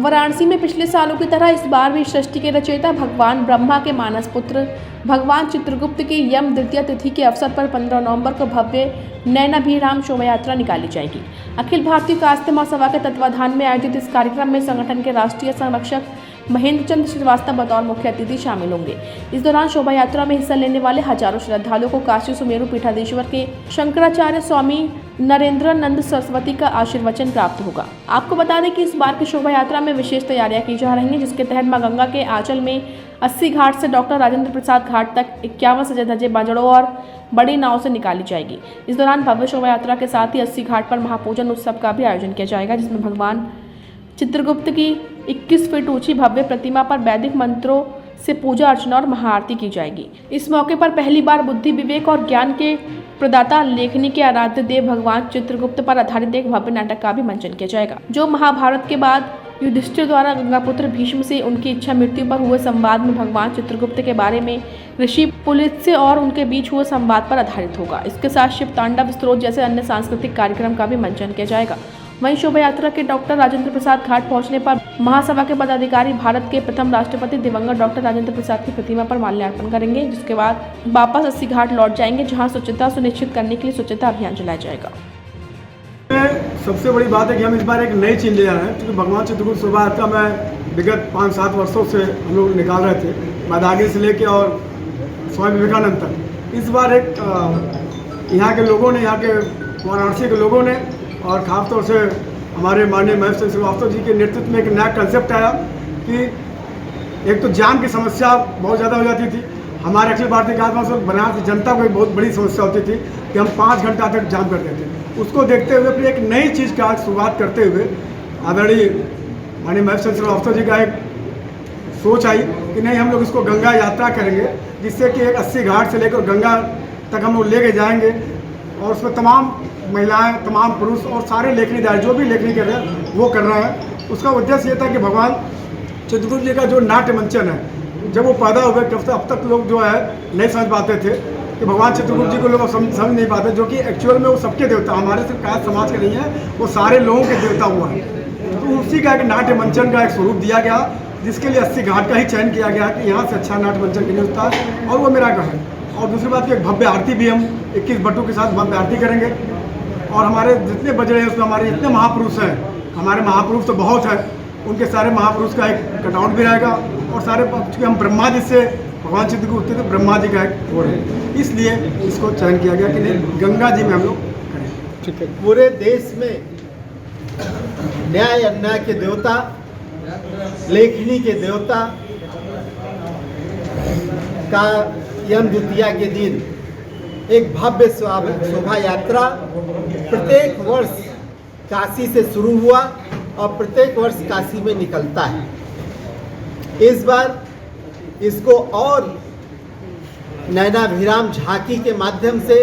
वाराणसी में पिछले सालों की तरह इस बार भी सृष्टि के रचयिता भगवान ब्रह्मा के मानस पुत्र भगवान चित्रगुप्त की यम द्वितीया तिथि के अवसर पर 15 नवंबर को भव्य नैनाभिराम शोभा यात्रा निकाली जाएगी। अखिल भारतीय कायस्थ महासभा के तत्वाधान में आयोजित इस कार्यक्रम में संगठन के राष्ट्रीय संरक्षक महेंद्र चंद्र श्रीवास्तव बतौर मुख्य अतिथि शामिल होंगे। इस दौरान शोभा यात्रा में हिस्सा लेने वाले हजारों श्रद्धालुओं को काशी सुमेरु पीठाधीश्वर के शंकराचार्य स्वामी नरेंद्रानंद सरस्वती का आशीर्वचन प्राप्त होगा। आपको बता दें कि इस बार की शोभा यात्रा में विशेष तैयारियां की जा रही हैं, जिसके तहत मां गंगा के आंचल में 80 घाट से डॉक्टर राजेंद्र प्रसाद घाट तक 51 सजे धजे बाजड़ों और बड़ी नाव से निकाली जाएगी। इस दौरान भव्य शोभा यात्रा के साथ ही 80 घाट पर महापूजन उत्सव का भी आयोजन किया जाएगा, जिसमें भगवान चित्रगुप्त की 21 फीट ऊंची भव्य प्रतिमा पर वैदिक मंत्रों से पूजा अर्चना और महाआरती की जाएगी। इस मौके पर पहली बार बुद्धि, विवेक और ज्ञान के प्रदाता लेखनी के आराध्य देव भगवान चित्रगुप्त पर आधारित एक भव्य नाटक का भी मंचन किया जाएगा, जो महाभारत के बाद युधिष्ठिर द्वारा गंगापुत्र भीष्म से उनकी इच्छा मृत्यु पर हुए संवाद में भगवान चित्रगुप्त के बारे में ऋषि पुलत्स्य और उनके बीच हुए संवाद पर आधारित होगा। इसके साथ शिव तांडव स्त्रोत जैसे अन्य सांस्कृतिक कार्यक्रम का भी मंचन किया जाएगा। वहीं शोभा यात्रा के डॉक्टर राजेंद्र प्रसाद घाट पहुंचने पर महासभा के पदाधिकारी भारत के प्रथम राष्ट्रपति दिवंगत डॉक्टर राजेंद्र प्रसाद की प्रतिमा पर माल्यार्पण करेंगे, जिसके बाद वापस 80 घाट लौट जाएंगे, जहां स्वच्छता सुनिश्चित करने के लिए स्वच्छता अभियान चलाया जाएगा। सबसे बड़ी बात है कि हम इस बार एक नई चीज़ ले रहे हैं, क्योंकि भगवान चित्रगुप्त शोभा यात्रा में विगत 5-7 वर्षों से हम लोग निकाल रहे थे, मदागिरी से लेके और स्वामी विवेकानंद तक। इस बार एक यहाँ के लोगों ने, यहाँ के वाराणसी के लोगों ने और ख़ासतौर से हमारे माननीय महेंद्र चंद्र श्रीवास्तव जी के नेतृत्व में एक नया कंसेप्ट आया कि एक तो जाम की समस्या बहुत ज़्यादा हो जाती थी। हमारे अखिल भारतीय कायस्थ बनारस जनता को एक बहुत बड़ी समस्या होती थी कि हम 5 घंटा तक जाम करते थे। उसको देखते हुए फिर एक नई चीज़ का शुरुआत करते हुए आदरणीय माननीय महेंद्र चंद्र श्रीवास्तव जी का एक सोच आई कि नहीं, हम लोग इसको गंगा यात्रा करेंगे, जिससे कि एक 80 घाट से लेकर गंगा तक हम लोग लेके जाएंगे और उसमें तमाम महिलाएं, तमाम पुरुष और सारे लेखनीदार जो भी लेखनी कर रहे हैं वो कर रहे हैं। उसका उद्देश्य ये था कि भगवान चित्रगुप्त जी का जो नाट्य मंचन है, जब वो पैदा हुए तब से अब तक लोग जो है नहीं समझ पाते थे कि भगवान चित्रगुप्त जी को लोग समझ नहीं पाते, जो कि एक्चुअल में वो सबके देवता, हमारे सिर्फ कायस्थ समाज के नहीं है, वो सारे लोगों के देवता हुआ है। तो उसी का एक नाट्य मंचन का एक स्वरूप दिया गया, जिसके लिए 80 घाट का ही चयन किया गया कि यहाँ से अच्छा नाट्य मंचन के लिए होता है, और वो मेरा कहा है। और दूसरी बात की एक भव्य आरती भी हम 21 बटू के साथ भव्य आरती करेंगे। और हमारे जितने बजरे हैं उसमें हमारे जितने महापुरुष हैं, हमारे महापुरुष तो बहुत हैं, उनके सारे महापुरुष का एक कटआउट भी रहेगा। और सारे चूँकि हम ब्रह्मा जी से भगवान चित्रगुप्त तो ब्रह्मा जी का एक वो है, इसलिए इसको चयन किया गया कि नहीं, गंगा जी में हम लोग करें। ठीक है। पूरे देश में न्याय अन्याय के देवता, लेखनी के देवता का यम द्वितीया के दिन एक भव्य शोभा यात्रा प्रत्येक वर्ष काशी से शुरू हुआ और प्रत्येक वर्ष काशी में निकलता है। इस बार इसको और नैनाभिराम झांकी के माध्यम से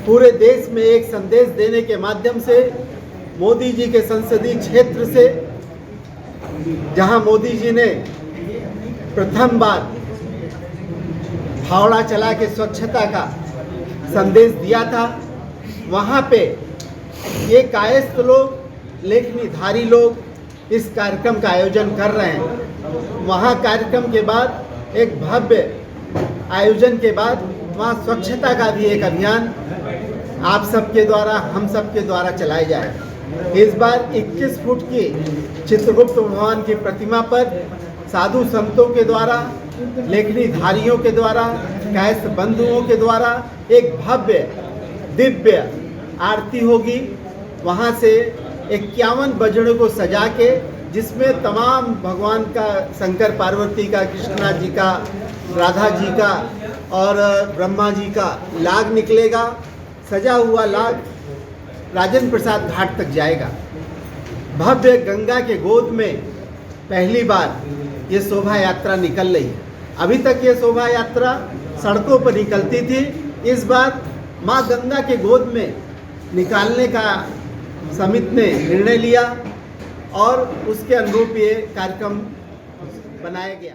पूरे देश में एक संदेश देने के माध्यम से मोदी जी के संसदीय क्षेत्र से, जहां मोदी जी ने प्रथम बार फावड़ा चला के स्वच्छता का संदेश दिया था, वहाँ पे ये कायस्थ लोग, लेखनीधारी लोग इस कार्यक्रम का आयोजन कर रहे हैं। वहाँ कार्यक्रम के बाद एक भव्य आयोजन के बाद वहाँ स्वच्छता का भी एक अभियान आप सबके द्वारा, हम सबके द्वारा चलाया जाएगा। इस बार 21 फुट की चित्रगुप्त भगवान की प्रतिमा पर साधु संतों के द्वारा, लेखनीधारियों के द्वारा, कायस्थ बंधुओं के द्वारा एक भव्य दिव्य आरती होगी। वहाँ से 51 बजड़ों को सजा के, जिसमें तमाम भगवान का, शंकर पार्वती का, कृष्णा जी का, राधा जी का और ब्रह्मा जी का लाग निकलेगा। सजा हुआ लाग राजेंद्र प्रसाद घाट तक जाएगा। भव्य गंगा के गोद में पहली बार ये शोभा यात्रा निकल रही है। अभी तक ये शोभा यात्रा सड़कों पर निकलती थी, इस बार माँ गंगा के गोद में निकालने का समिति ने निर्णय लिया और उसके अनुरूप ये कार्यक्रम बनाया गया।